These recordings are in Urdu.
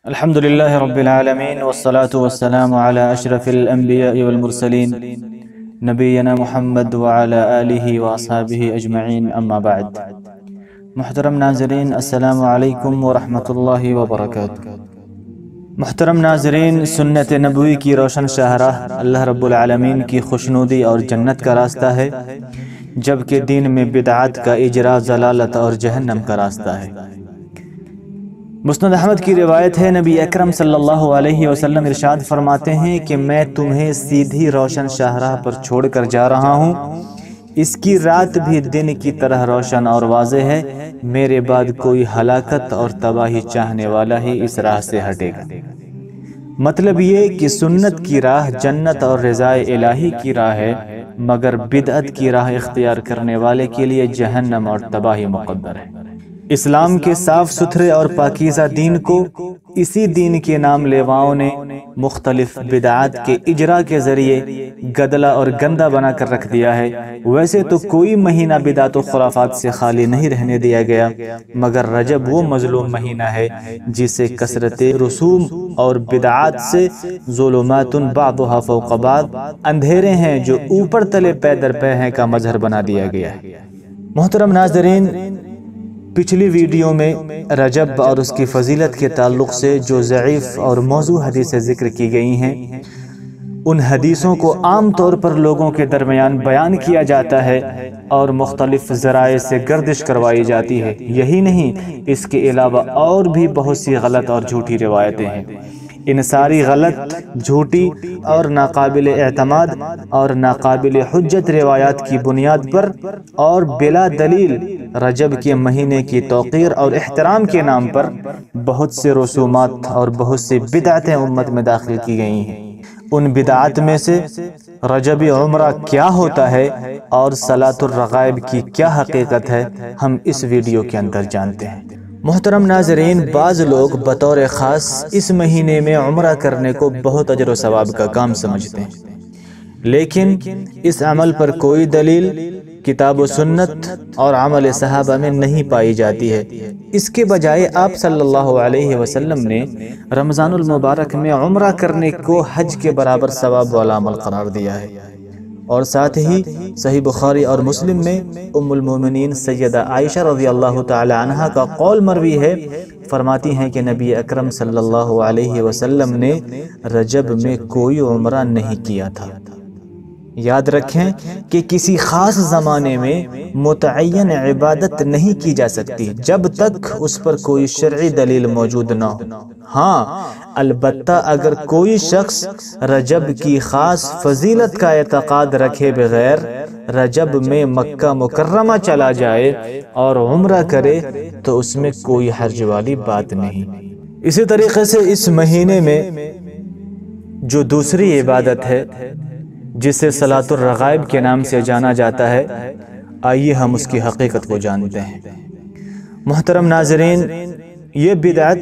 الحمد لله رب العالمين والصلاة والسلام على أشرف الأنبياء والمرسلين نبينا محمد وعلى آله وأصحابه أجمعين أما بعد. محترم ناظرین السلام علیکم ورحمۃ اللہ وبرکاتہ. محترم ناظرین، سنت نبوی کی روشن شاہراہ اللہ رب العالمین کی خوشنودی اور جنت کا راستہ ہے، جبکہ دین میں بدعات کا اجرا ضلالت اور جہنم کا راستہ ہے. مسند احمد کی روایت ہے، نبی اکرم صلی اللہ علیہ وسلم ارشاد فرماتے ہیں کہ میں تمہیں سیدھی روشن شاہراہ پر چھوڑ کر جا رہا ہوں، اس کی رات بھی دن کی طرح روشن اور واضح ہے، میرے بعد کوئی ہلاکت اور تباہی چاہنے والا ہی اس راہ سے ہٹے گا. مطلب یہ کہ سنت کی راہ جنت اور رضائے الہی کی راہ ہے، مگر بدعت کی راہ اختیار کرنے والے کے لیے جہنم اور تباہی مقدر ہے. اسلام کے صاف ستھرے اور پاکیزہ دین کو اسی دین کے نام لیواؤں نے مختلف بدعات کے اجرا کے ذریعے گدلا اور گندا بنا کر رکھ دیا ہے. ویسے تو کوئی مہینہ بدعات و خرافات سے خالی نہیں رہنے دیا گیا، مگر رجب وہ مظلوم مہینہ ہے جسے کثرت رسوم اور بدعات سے ظلمات بعضها فوق بعض، اندھیرے ہیں جو اوپر تلے پے در پے ہیں کا مظہر بنا دیا گیا ہے. محترم ناظرین، پچھلی ویڈیو میں رجب اور اس کی فضیلت کے تعلق سے جو ضعیف اور موضوع حدیثیں ذکر کی گئی ہیں، ان حدیثوں کو عام طور پر لوگوں کے درمیان بیان کیا جاتا ہے اور مختلف ذرائع سے گردش کروائی جاتی ہے. یہی نہیں، اس کے علاوہ اور بھی بہت سی غلط اور جھوٹی روایتیں ہیں. ان ساری غلط، جھوٹی اور ناقابل اعتماد اور ناقابل حجت روایات کی بنیاد پر اور بلا دلیل رجب کے مہینے کی توقیر اور احترام کے نام پر بہت سے رسومات اور بہت سی بدعتیں امت میں داخل کی گئی ہیں. ان بدعات میں سے رجبی عمرہ کیا ہوتا ہے اور صلاۃ الرغائب کی کیا حقیقت ہے، ہم اس ویڈیو کے اندر جانتے ہیں. محترم ناظرین، بعض لوگ بطور خاص اس مہینے میں عمرہ کرنے کو بہت اجر و ثواب کا کام سمجھتے ہیں، لیکن اس عمل پر کوئی دلیل کتاب و سنت اور عمل صحابہ میں نہیں پائی جاتی ہے. اس کے بجائے آپ صلی اللہ علیہ وسلم نے رمضان المبارک میں عمرہ کرنے کو حج کے برابر ثواب والا عمل قرار دیا ہے. اور ساتھ ہی صحیح بخاری اور مسلم میں ام المومنین سیدہ عائشہ رضی اللہ تعالی عنہا کا قول مروی ہے، فرماتی ہیں کہ نبی اکرم صلی اللہ علیہ وسلم نے رجب میں کوئی عمرہ نہیں کیا تھا. یاد رکھیں کہ کسی خاص زمانے میں متعین عبادت نہیں کی جا سکتی جب تک اس پر کوئی شرعی دلیل موجود نہ ہو. ہاں، البتہ اگر کوئی شخص رجب کی خاص فضیلت کا اعتقاد رکھے بغیر رجب میں مکہ مکرمہ چلا جائے اور عمرہ کرے تو اس میں کوئی حرج والی بات نہیں. اسی طریقے سے اس مہینے میں جو دوسری عبادت ہے جسے صلاۃ الرغائب کے نام سے جانا جاتا ہے، آئیے ہم اس کی حقیقت کو جانتے ہیں. محترم ناظرین، یہ بدعت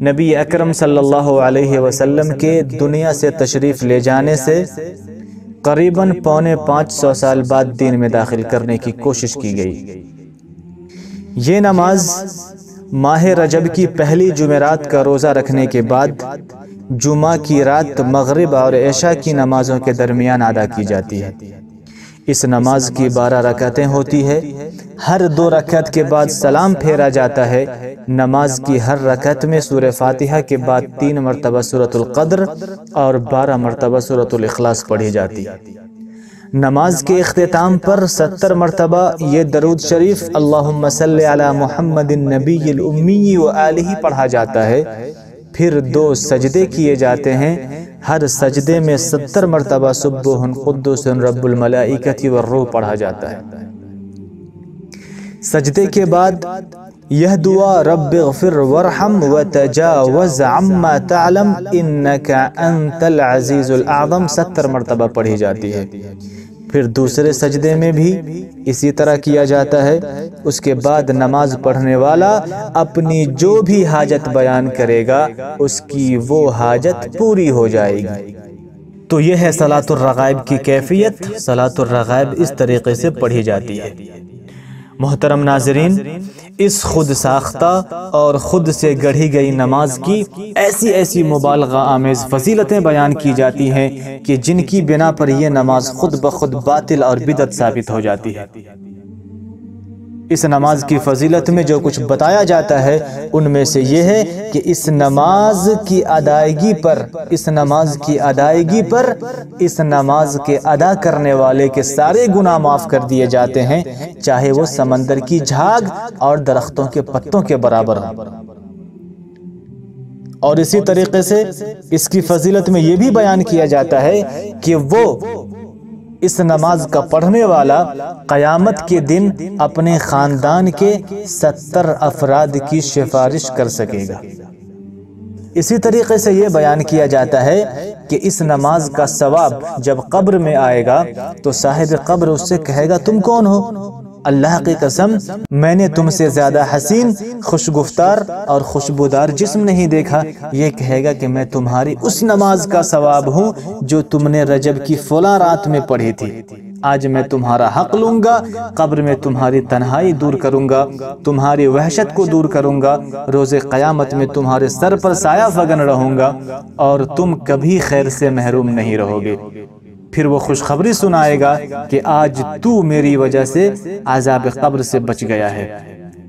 نبی اکرم صلی اللہ علیہ وسلم کے دنیا سے تشریف لے جانے سے قریباً 550 سال بعد دین میں داخل کرنے کی کوشش کی گئی. یہ نماز ماہ رجب کی پہلی جمعرات کا روزہ رکھنے کے بعد جمعہ کی رات مغرب اور عشاء کی نمازوں کے درمیان ادا کی جاتی ہے. اس نماز کی 12 رکعتیں ہوتی ہے. ہر 2 رکعت کے بعد سلام پھیرا جاتا ہے. نماز کی ہر رکعت میں سورہ فاتحہ کے بعد 3 مرتبہ سورۃ القدر اور 12 مرتبہ سورۃ الاخلاص پڑھی جاتی ہے. نماز کے اختتام پر 70 مرتبہ یہ درود شریف اللہم صلی علی محمد النبی الامی وآلہ پڑھا جاتا ہے. پھر 2 سجدے کیے جاتے ہیں. ہر سجدے میں 70 مرتبہ سبح قدوس رب الملائکۃ والروح پڑھا جاتا ہے. سجدے کے بعد یہ دعا رب اغفر وارحم وتجاوز عما تعلم انک انت العزیز الاعظم 70 مرتبہ پڑھی جاتی ہے. پھر دوسرے سجدے میں بھی اسی طرح کیا جاتا ہے. اس کے بعد نماز پڑھنے والا اپنی جو بھی حاجت بیان کرے گا اس کی وہ حاجت پوری ہو جائے گی. تو یہ ہے صلاۃ الرغائب کی کیفیت. صلاۃ الرغائب اس طریقے سے پڑھی جاتی ہے. محترم ناظرین، اس خود ساختہ اور خود سے گڑھی گئی نماز کی ایسی مبالغہ آمیز فضیلتیں بیان کی جاتی ہیں کہ جن کی بنا پر یہ نماز خود بخود باطل اور بدعت ثابت ہو جاتی ہے۔ اس نماز کی فضیلت میں جو کچھ بتایا جاتا ہے ان میں سے یہ ہے کہ اس نماز کی ادائیگی پر اس نماز کے ادا کرنے والے کے سارے گناہ معاف کر دیے جاتے ہیں، چاہے وہ سمندر کی جھاگ اور درختوں کے پتوں کے برابر ہوں۔ اور اسی طریقے سے اس کی فضیلت میں یہ بھی بیان کیا جاتا ہے کہ وہ اس نماز کا پڑھنے والا قیامت کے دن اپنے خاندان کے 70 افراد کی سفارش کر سکے گا۔ اسی طریقے سے یہ بیان کیا جاتا ہے کہ اس نماز کا ثواب جب قبر میں آئے گا تو صاحب قبر اس سے کہے گا تم کون ہو؟ اللہ کی قسم میں نے تم سے زیادہ حسین، خوشگفتار اور خوشبودار جسم نہیں دیکھا۔ یہ کہے گا کہ میں تمہاری اس نماز کا ثواب ہوں جو تم نے رجب کی فلاں رات میں پڑھی تھی۔ آج میں تمہارا حق لوں گا، قبر میں تمہاری تنہائی دور کروں گا، تمہاری وحشت کو دور کروں گا، روز قیامت میں تمہارے سر پر سایہ فگن رہوں گا اور تم کبھی خیر سے محروم نہیں رہو گے۔ پھر وہ خوشخبری سنائے گا کہ آج تو میری وجہ سے عذاب قبر سے بچ گیا ہے۔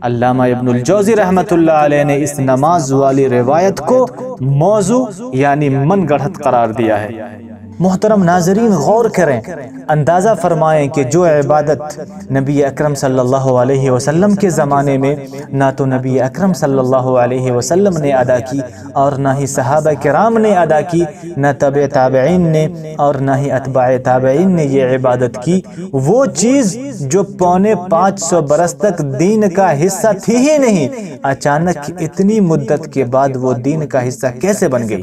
علامہ ابن الجوزی رحمت اللہ علیہ نے اس نماز والی روایت کو موضوع یعنی من گڑھت قرار دیا ہے۔ محترم ناظرین، غور کریں، اندازہ فرمائیں کہ جو عبادت نبی اکرم صلی اللہ علیہ وسلم کے زمانے میں نہ تو نبی اکرم صلی اللہ علیہ وسلم نے ادا کی اور نہ ہی صحابہ کرام نے ادا کی، نہ تبع تابعین نے اور نہ ہی اتباع تابعین نے یہ عبادت کی، وہ چیز جو 550 برس تک دین کا حصہ تھی ہی نہیں، اچانک اتنی مدت کے بعد وہ دین کا حصہ کیسے بن گئی؟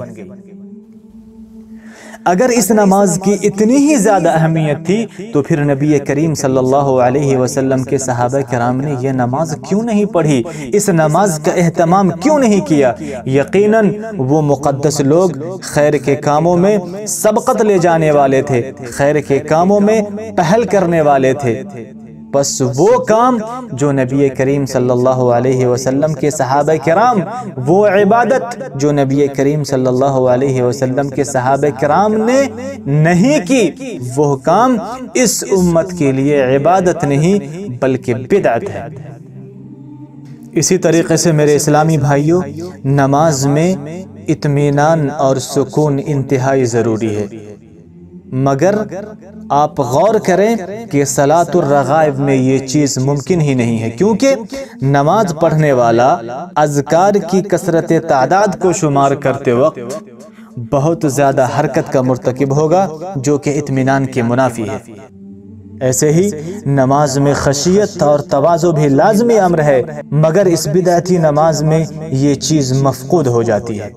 اگر اس نماز کی اتنی ہی زیادہ اہمیت تھی تو پھر نبی کریم صلی اللہ علیہ وسلم کے صحابہ کرام نے یہ نماز کیوں نہیں پڑھی؟ اس نماز کا اہتمام کیوں نہیں کیا؟ یقیناً وہ مقدس لوگ خیر کے کاموں میں سبقت لے جانے والے تھے، خیر کے کاموں میں پہل کرنے والے تھے۔ بس وہ کام جو نبی کریم صلی اللہ علیہ وسلم کے صحابہ کرام، وہ عبادت جو نبی کریم صلی اللہ علیہ وسلم کے صحابہ کرام نے نہیں کی، وہ کام اس امت کے لیے عبادت نہیں بلکہ بدعت ہے۔ اسی طریقے سے میرے اسلامی بھائیوں، نماز میں اطمینان اور سکون انتہائی ضروری ہے، مگر آپ غور کریں کہ صلاۃ الرغائب میں یہ چیز ممکن ہی نہیں ہے، کیونکہ نماز پڑھنے والا اذکار کی کثرت تعداد کو شمار کرتے وقت بہت زیادہ حرکت کا مرتکب ہوگا جو کہ اطمینان کے منافی ہے۔ ایسے ہی نماز میں خشیت اور تواضع بھی لازمی امر ہے، مگر اس بدعتی نماز میں یہ چیز مفقود ہو جاتی ہے۔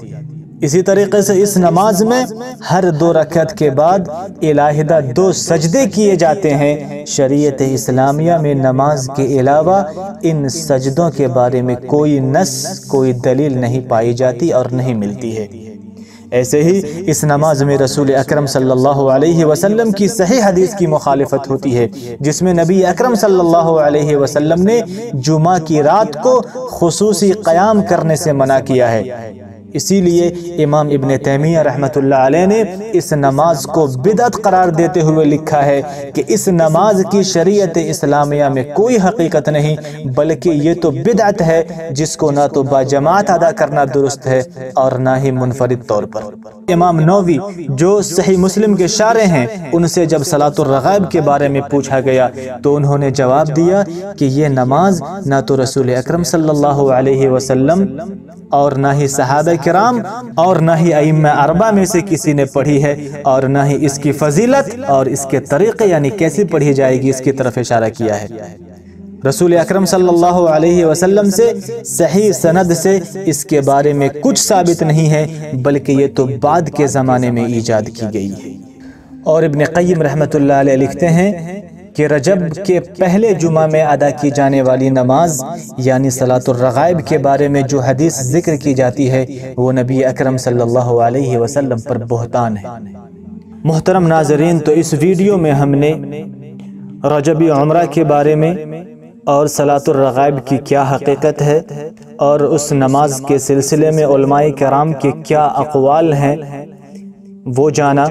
اسی طریقے سے اس نماز میں ہر 2 رکعت کے بعد علیحدہ 2 سجدے کیے جاتے ہیں۔ شریعت اسلامیہ میں نماز کے علاوہ ان سجدوں کے بارے میں کوئی نص، کوئی دلیل نہیں پائی جاتی اور نہیں ملتی ہے۔ ایسے ہی اس نماز میں رسول اکرم صلی اللہ علیہ وسلم کی صحیح حدیث کی مخالفت ہوتی ہے، جس میں نبی اکرم صلی اللہ علیہ وسلم نے جمعہ کی رات کو خصوصی قیام کرنے سے منع کیا ہے۔ اسی لیے امام ابن تیمیہ رحمت اللہ علیہ نے اس نماز کو بدعت قرار دیتے ہوئے لکھا ہے کہ اس نماز کی شریعت اسلامیہ میں کوئی حقیقت نہیں، بلکہ یہ تو بدعت ہے جس کو نہ تو باجماعت ادا کرنا درست ہے اور نہ ہی منفرد طور پر۔ امام نووی جو صحیح مسلم کے شارح ہیں، ان سے جب صلاۃ الرغائب کے بارے میں پوچھا گیا تو انہوں نے جواب دیا کہ یہ نماز نہ تو رسول اکرم صلی اللہ علیہ وسلم اور نہ ہی صحابہ کرام اور نہ ہی ائمہ اربعہ میں سے کسی نے پڑھی ہے، اور نہ ہی اس کی فضیلت اور اس کے طریقے یعنی کیسے پڑھی جائے گی اس کی طرف اشارہ کیا ہے۔ رسول اکرم صلی اللہ علیہ وسلم سے صحیح سند سے اس کے بارے میں کچھ ثابت نہیں ہے، بلکہ یہ تو بعد کے زمانے میں ایجاد کی گئی ہے۔ اور ابن قیم رحمت اللہ علیہ لکھتے ہیں کہ رجب کے پہلے جمعہ میں ادا کی جانے والی نماز یعنی صلاۃ الرغائب کے بارے میں جو حدیث ذکر کی جاتی ہے وہ نبی اکرم صلی اللہ علیہ وسلم پر بہتان ہے۔ محترم ناظرین، تو اس ویڈیو میں ہم نے رجبی عمرہ کے بارے میں، اور صلاۃ الرغائب کی کیا حقیقت ہے، اور اس نماز کے سلسلے میں علماء کرام کے کیا اقوال ہیں، وہ جانا۔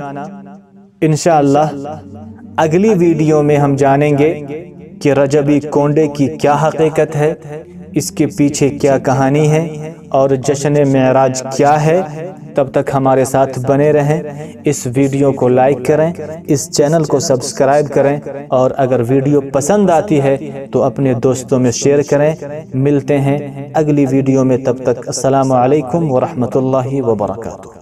انشاءاللہ اگلی ویڈیو میں ہم جانیں گے کہ رجبی کونڈے کی کیا حقیقت ہے، اس کے پیچھے کیا کہانی ہے، اور جشن معراج کیا ہے۔ تب تک ہمارے ساتھ بنے رہیں، اس ویڈیو کو لائک کریں، اس چینل کو سبسکرائب کریں، اور اگر ویڈیو پسند آتی ہے تو اپنے دوستوں میں شیئر کریں۔ ملتے ہیں اگلی ویڈیو میں، تب تک السلام علیکم ورحمۃ اللہ وبرکاتہ۔